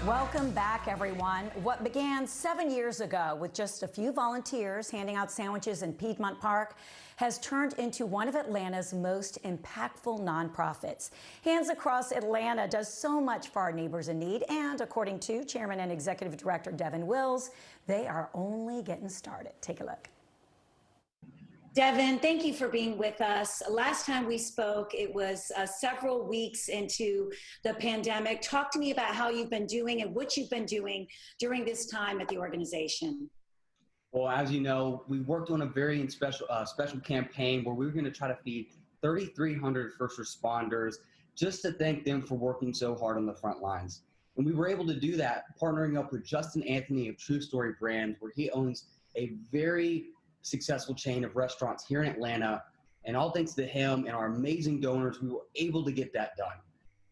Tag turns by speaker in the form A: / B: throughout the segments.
A: Welcome back, everyone. What began 7 years ago with just a few volunteers handing out sandwiches in Piedmont Park has turned into one of Atlanta's most impactful nonprofits. Hands Across Atlanta does so much for our neighbors in need, and according to Chairman and Executive Director Devin Wills, they are only getting started. Take a look. Devin, thank you for being with us. Last time we spoke, it was several weeks into the pandemic. Talk to me about how you've been doing and what you've been doing during this time at the organization.
B: Well, as you know, we worked on a very special campaign where we were going to try to feed 3,300 first responders just to thank them for working so hard on the front lines. And we were able to do that partnering up with Justin Anthony of True Story Brands, where he owns a very successful chain of restaurants here in Atlanta. And all thanks to him and our amazing donors, we were able to get that done.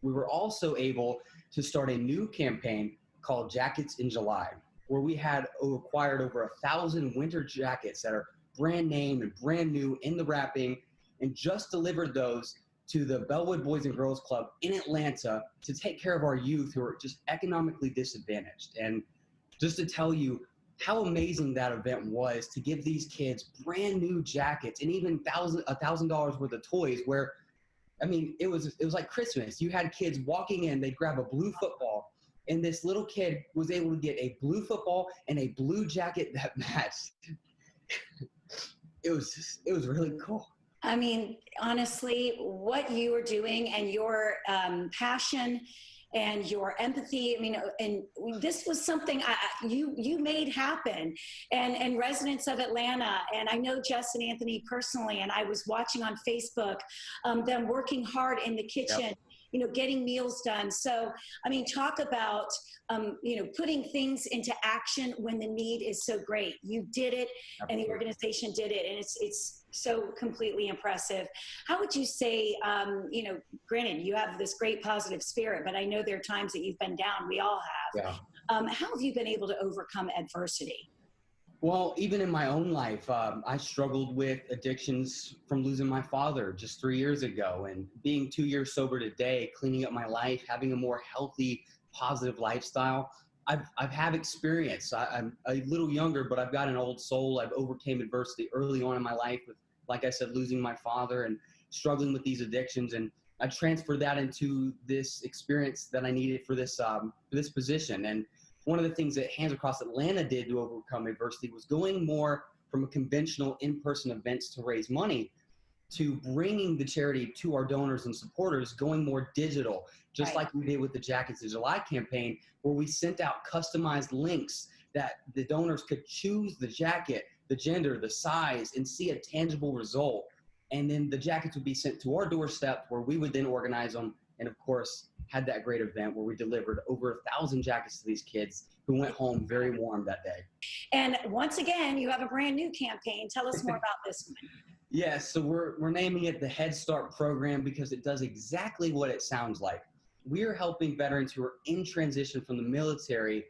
B: We were also able to start a new campaign called Jackets in July, where we had acquired over 1,000 winter jackets that are brand name and brand new in the wrapping, and just delivered those to the Bellwood Boys and Girls Club in Atlanta to take care of our youth who are just economically disadvantaged. And just to tell you how amazing that event was, to give these kids brand new jackets and even $1,000 worth of toys, where, I mean, it was like Christmas. You had kids walking in, they'd grab a blue football, and this little kid was able to get a blue football and a blue jacket that matched. It was really cool.
A: I mean, honestly, what you are doing and your passion and your empathy, I mean, and this was something you made happen, and residents of Atlanta, and I know Justin Anthony personally, and I was watching on Facebook them working hard in the kitchen. Yep. You know, getting meals done. So, I mean, talk about, you know, putting things into action when the need is so great. You did it. Absolutely. And the organization did it, and it's so completely impressive. How would you say, you know, granted, you have this great positive spirit, but I know there are times that you've been down. We all have. Yeah. How have you been able to overcome adversity?
B: Well, even in my own life, I struggled with addictions from losing my father just 3 years ago, and being 2 years sober today, cleaning up my life, having a more healthy, positive lifestyle. I've had experience. I'm a little younger, but I've got an old soul. I've overcame adversity early on in my life with, like I said, losing my father and struggling with these addictions. And I transferred that into this experience that I needed for this position. And one of the things that Hands Across Atlanta did to overcome adversity was going more from a conventional in-person events to raise money to bringing the charity to our donors and supporters, going more digital, just like we did with the Jackets in July campaign, where we sent out customized links that the donors could choose the jacket, the gender, the size, and see a tangible result. And then the jackets would be sent to our doorstep, where we would then organize them, and of course, had that great event where we delivered over 1,000 jackets to these kids who went home very warm that day.
A: And once again, you have a brand new campaign. Tell us more about this one.
B: Yes, so we're naming it the Head Start program because it does exactly what it sounds like. We are helping veterans who are in transition from the military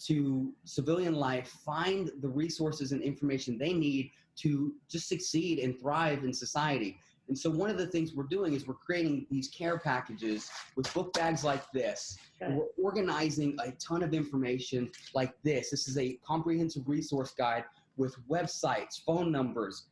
B: to civilian life find the resources and information they need to just succeed and thrive in society. And so one of the things we're doing is we're creating these care packages with book bags like this. And we're organizing a ton of information like this. This is a comprehensive resource guide with websites, phone numbers,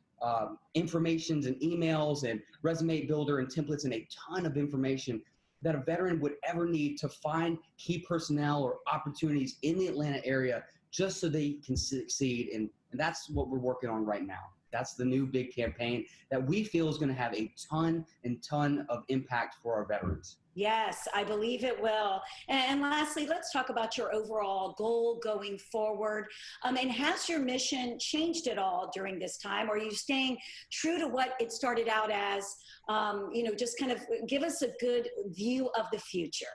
B: informations and emails and resume builder and templates, and a ton of information that a veteran would ever need to find key personnel or opportunities in the Atlanta area just so they can succeed. And that's what we're working on right now. That's the new big campaign that we feel is going to have a ton of impact for our veterans.
A: Yes, I believe it will. And lastly, let's talk about your overall goal going forward. And has your mission changed at all during this time? Or are you staying true to what it started out as? You know, just kind of give us a good view of the future.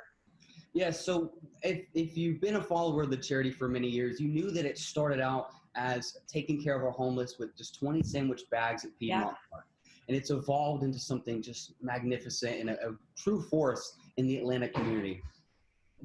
B: Yes, so if you've been a follower of the charity for many years, you knew that it started out as taking care of our homeless with just 20 sandwich bags at Piedmont Park. And it's evolved into something just magnificent and a true force in the Atlanta community.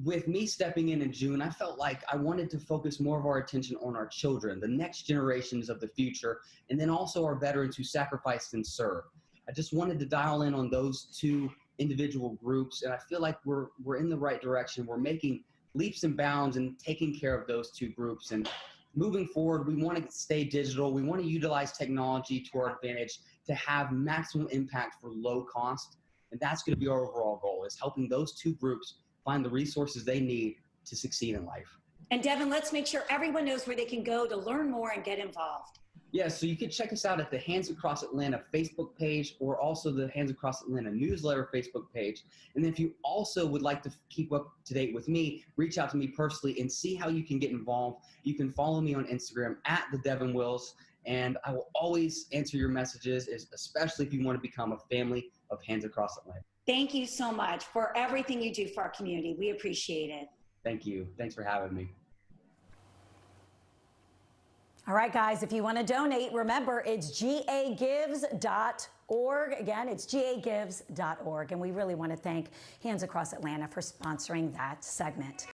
B: With me stepping in June, I felt like I wanted to focus more of our attention on our children, the next generations of the future, and then also our veterans who sacrificed and served. I just wanted to dial in on those two individual groups, and I feel like we're in the right direction. We're making leaps and bounds in taking care of those two groups. And moving forward, we want to stay digital. We want to utilize technology to our advantage to have maximum impact for low cost. And that's going to be our overall goal, is helping those two groups find the resources they need to succeed in life.
A: And Devin, let's make sure everyone knows where they can go to learn more and get involved.
B: Yeah, so you can check us out at the Hands Across Atlanta Facebook page, or also the Hands Across Atlanta newsletter Facebook page. And if you also would like to keep up to date with me, reach out to me personally and see how you can get involved. You can follow me on Instagram at the Devin Wills, and I will always answer your messages, especially if you want to become a family of Hands Across Atlanta.
A: Thank you so much for everything you do for our community. We appreciate it.
B: Thank you. Thanks for having me.
C: All right, guys, if you want to donate, remember it's gagives.org. Again, it's gagives.org. And we really want to thank Hands Across Atlanta for sponsoring that segment.